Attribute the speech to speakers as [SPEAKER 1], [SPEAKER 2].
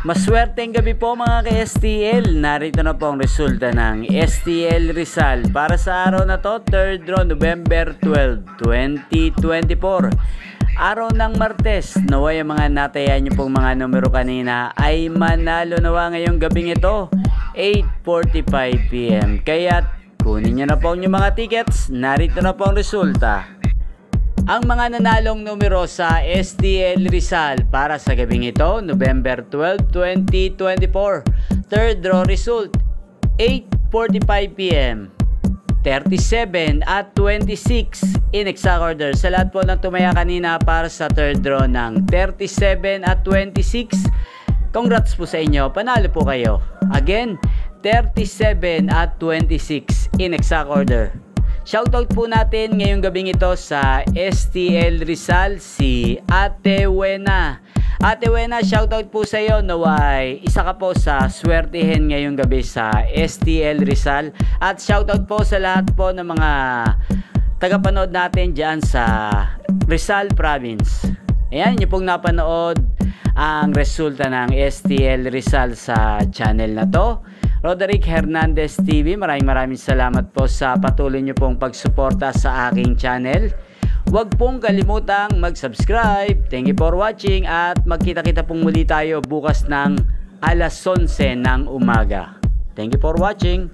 [SPEAKER 1] Maswerteng gabi po mga ka-STL. Narito na po ang resulta ng STL Rizal para sa araw na to, 3rd draw, November 12, 2024. Araw ng Martes. Naway ang mga natayan nyo pong mga numero kanina ay manalo nawa ngayong gabing ito, 8:45 PM. Kaya kunin nyo na po yung mga tickets. Narito na po ang resulta. Ang mga nanalong numero sa STL Rizal para sa gabing ito, November 12, 2024. Third draw result, 8:45 PM, 37 at 26 in exact order. Sa lahat po ng tumaya kanina para sa third draw ng 37 at 26, congrats po sa inyo, panalo po kayo. Again, 37 at 26 in exact order. Shoutout po natin ngayong gabing ito sa STL Rizal si Ate Wena. Ate Wena, shoutout po sa iyo. Naway isa ka po sa swertihin ngayong gabi sa STL Rizal. At shoutout po sa lahat po ng mga tagapanood natin dyan sa Rizal Province. Ayan, nyo pong napanood ang resulta ng STL Rizal sa channel na to, Roderick Hernandez TV. Maraming salamat po sa patuloy nyo pong pagsuporta sa aking channel. Huwag pong kalimutang mag-subscribe. Thank you for watching at magkita-kita pong muli tayo bukas ng alas 11 ng umaga. Thank you for watching.